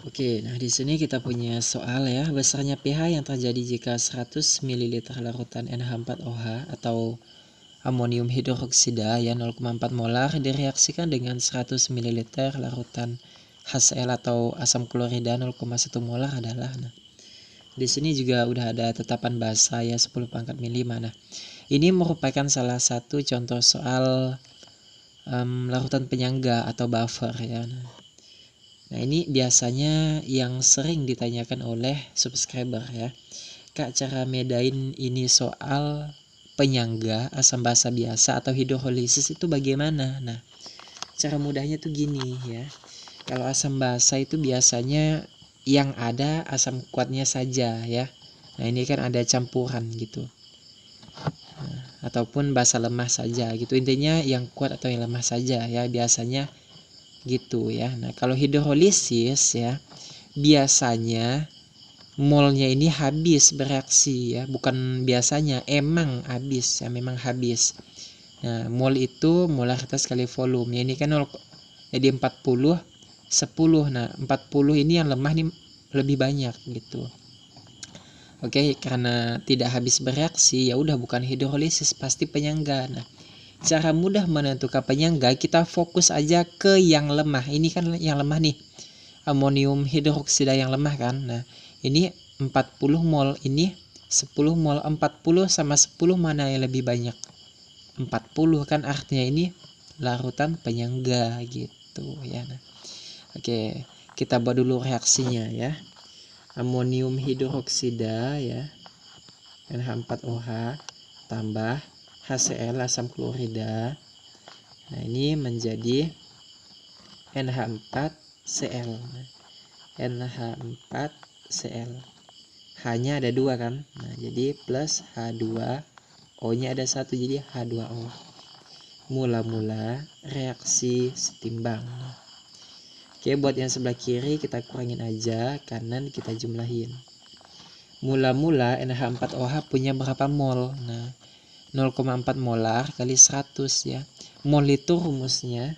Oke, nah di sini kita punya soal ya, besarnya pH yang terjadi jika 100 ml larutan NH4OH atau amonium hidroksida ya 0,4 molar direaksikan dengan 100 ml larutan HCl atau asam klorida 0,1 molar adalah. Nah, di sini juga udah ada tetapan basa ya 10 pangkat min 5. Nah, ini merupakan salah satu contoh soal larutan penyangga atau buffer ya. Nah, ini biasanya yang sering ditanyakan oleh subscriber ya. Kak, cara medain ini soal penyangga, asam basa biasa atau hidrolisis itu bagaimana? Nah, cara mudahnya tuh gini ya. Kalau asam basa itu biasanya yang ada asam kuatnya saja ya. Nah, ini kan ada campuran gitu. Nah, ataupun basa lemah saja gitu. Intinya yang kuat atau yang lemah saja ya biasanya gitu ya. Nah, kalau hidrolisis ya biasanya molnya ini habis bereaksi ya, bukan biasanya, emang habis ya, memang habis. Nah, mol itu molaritas kali volume. Ya, ini kan 0, jadi 40 10. Nah, 40 ini yang lemah nih lebih banyak gitu. Oke, karena tidak habis bereaksi ya udah bukan hidrolisis, pasti penyangga. Nah, cara mudah menentukan penyangga, kita fokus aja ke yang lemah. Ini kan yang lemah nih. Amonium hidroksida yang lemah kan. Nah, ini 40 mol, ini 10 mol. 40 sama 10 mana yang lebih banyak? 40 kan, artinya ini larutan penyangga gitu ya. Nah, oke, kita buat dulu reaksinya ya. Amonium hidroksida ya, NH4OH tambah HCl asam klorida. Nah, ini menjadi NH4Cl. NH4Cl. H-nya ada 2 kan. Nah, jadi plus H2, O-nya ada 1 jadi H2O. Mula-mula reaksi setimbang. Oke, buat yang sebelah kiri kita kurangin aja, kanan kita jumlahin. Mula-mula NH4OH punya berapa mol? Nah, 0,4 molar kali 100 ya. Mol itu rumusnya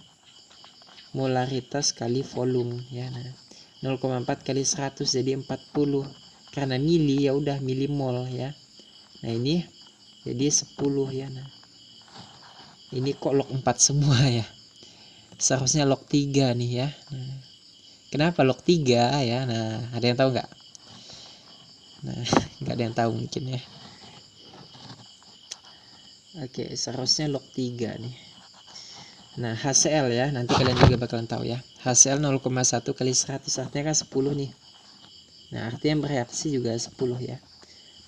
molaritas kali volume ya. Nah, 0,4 kali 100 jadi 40. Karena mili ya udah milimol ya. Nah, ini jadi 10 ya. Nah, ini kok log 4 semua ya. Seharusnya log 3 nih ya. Nah, kenapa log 3 ya? Nah, ada yang tahu nggak? Nah, nggak ada yang tahu mungkin ya. Oke, seharusnya log 3 nih. Nah, HCl ya, nanti kalian juga bakalan tahu ya. HCl 0,1 kali 100 artinya kan 10 nih. Nah, artinya bereaksi juga 10 ya.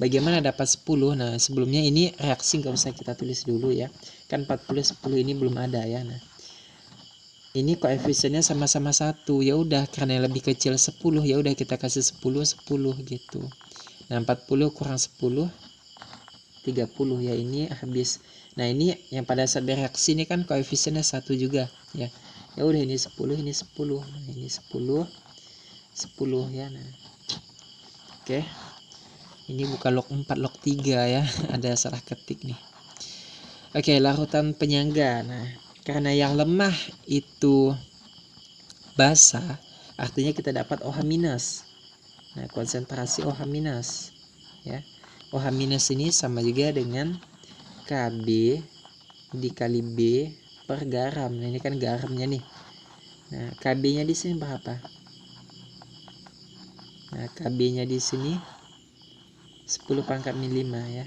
Bagaimana dapat 10? Nah, sebelumnya ini reaksi nggak usah kita tulis dulu ya. Kan 40 10 ini belum ada ya. Nah, ini koefisiennya sama-sama 1. Ya udah, karena yang lebih kecil 10, ya udah kita kasih 10 10 gitu. Nah, 40 kurang 10 30 ya, ini habis. Nah, ini yang pada saat bereaksi ini kan koefisiennya 1 juga ya. Ya udah, ini 10 ini 10. Nah, ini 10 10 ya. Nah, oke. Ini bukan log 4 log 3 ya. Ada salah ketik nih. Oke, larutan penyangga. Nah, karena yang lemah itu basa, artinya kita dapat OH-. Nah, konsentrasi OH- ya. OH- ini sama juga dengan Kb dikali B per garam. Nah, ini kan garamnya nih. Nah, Kb-nya di sini berapa? Nah, Kb-nya di sini 10 pangkat min 5 ya.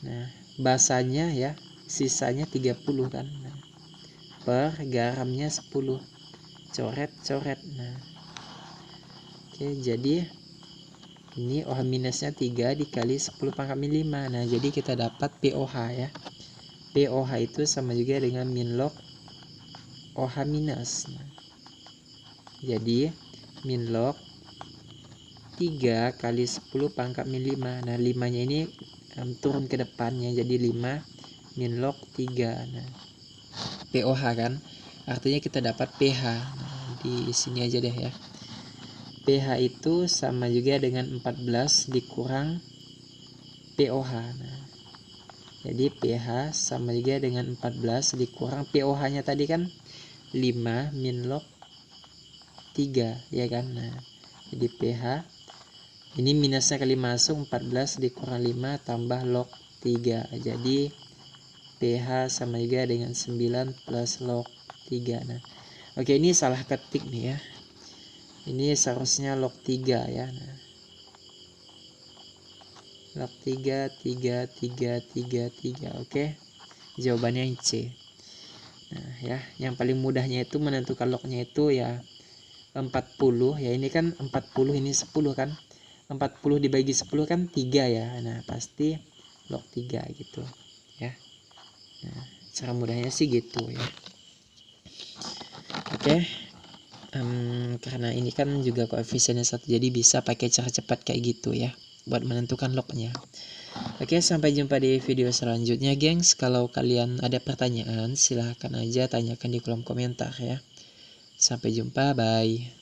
Nah, basanya ya sisanya 30 kan. Nah, per garamnya 10. Coret. Nah, oke, jadi ini OH- 3 dikali 10 pangkat min 5. Nah, jadi kita dapat POH ya. POH itu sama juga dengan min log OH-. Nah, jadi min log 3 kali 10 pangkat min 5. Nah, 5-nya ini turun ke depannya jadi 5 min log 3. Nah, POH kan. Artinya kita dapat pH. Nah, di sini aja deh ya. pH itu sama juga dengan 14 dikurang POH. Nah, jadi pH sama juga dengan 14 dikurang POH-nya tadi kan 5 min log 3 ya kan. Nah jadi PH ini minusnya kali masuk 14 dikurang 5 tambah log 3, jadi PH sama juga dengan 9 plus log 3. Nah oke, ini salah ketik nih ya, ini seharusnya log 3 ya. Nah log 3 3 3 3 3. Oke, jawabannya yang C. Nah ya, yang paling mudahnya itu menentukan lognya itu ya 40 ya, ini kan 40, ini 10 kan, 40 dibagi 10 kan 3 ya. Nah pasti log 3 gitu ya. Nah cara mudahnya sih gitu ya. Oke, karena ini kan juga koefisiennya 1, jadi bisa pakai cara cepat kayak gitu ya buat menentukan lognya. Oke, sampai jumpa di video selanjutnya gengs. Kalau kalian ada pertanyaan silahkan aja tanyakan di kolom komentar ya. Sampai jumpa, bye.